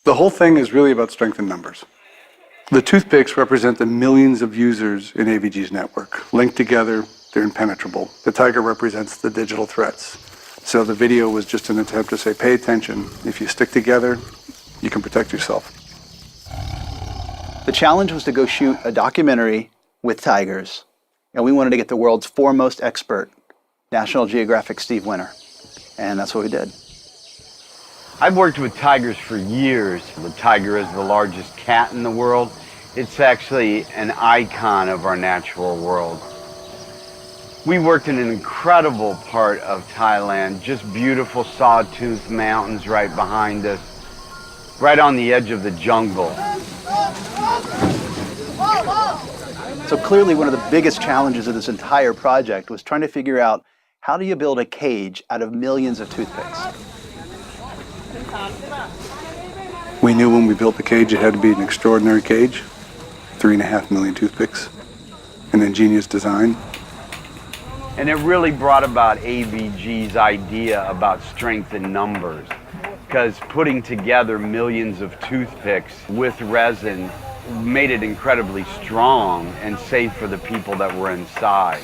The whole thing is really about strength in numbers. The toothpicks represent the millions of users in AVG's network. Linked together, they're impenetrable. The tiger represents the digital threats. So the video was just an attempt to say, pay attention. If you stick together, you can protect yourself. The challenge was to go shoot a documentary with tigers, and we wanted to get the world's foremost expert, National Geographic Steve Winter, and that's what we did. I've worked with tigers for years. The tiger is the largest cat in the world. It's actually an icon of our natural world. We worked in an incredible part of Thailand, just beautiful sawtooth mountains right behind us, right on the edge of the jungle. So clearly one of the biggest challenges of this entire project was trying to figure out, how do you build a cage out of millions of toothpicks? We knew when we built the cage it had to be an extraordinary cage. 3.5 million toothpicks, an ingenious design. And it really brought about AVG's idea about strength in numbers, because putting together millions of toothpicks with resin made it incredibly strong and safe for the people that were inside.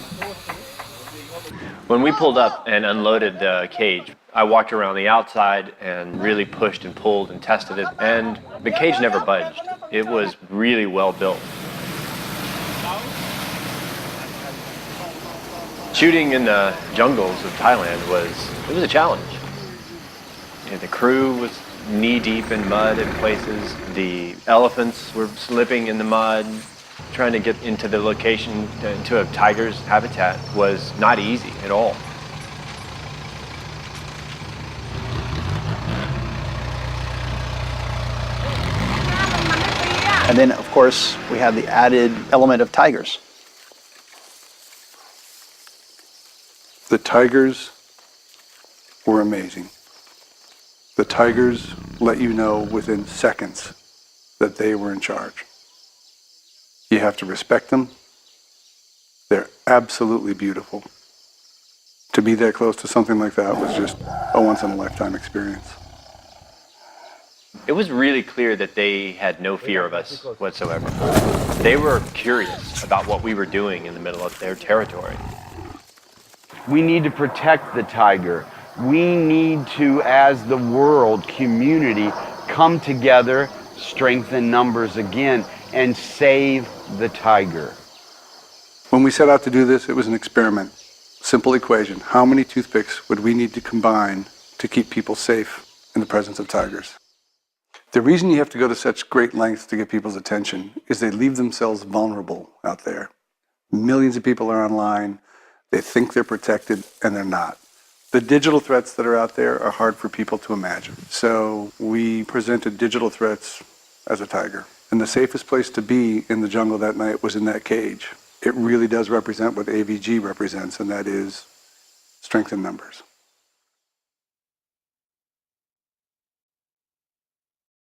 When we pulled up and unloaded the cage, I walked around the outside and really pushed and pulled and tested it, and the cage never budged. It was really well built. Shooting in the jungles of Thailand was a challenge. The crew was knee-deep in mud in places. The elephants were slipping in the mud. Trying to get into the location, into a tiger's habitat, was not easy at all. And then, of course, we had the added element of tigers. The tigers were amazing. The tigers let you know within seconds that they were in charge. You have to respect them. They're absolutely beautiful. To be that close to something like that was just a once-in-a-lifetime experience. It was really clear that they had no fear of us whatsoever. They were curious about what we were doing in the middle of their territory. We need to protect the tiger. We need to, as the world community, come together, strengthen numbers again, and save the tiger. When we set out to do this, it was an experiment. Simple equation. How many toothpicks would we need to combine to keep people safe in the presence of tigers? The reason you have to go to such great lengths to get people's attention is they leave themselves vulnerable out there. Millions of people are online. They think they're protected, and they're not. The digital threats that are out there are hard for people to imagine. So we presented digital threats as a tiger. And the safest place to be in the jungle that night was in that cage. It really does represent what AVG represents, and that is strength in numbers.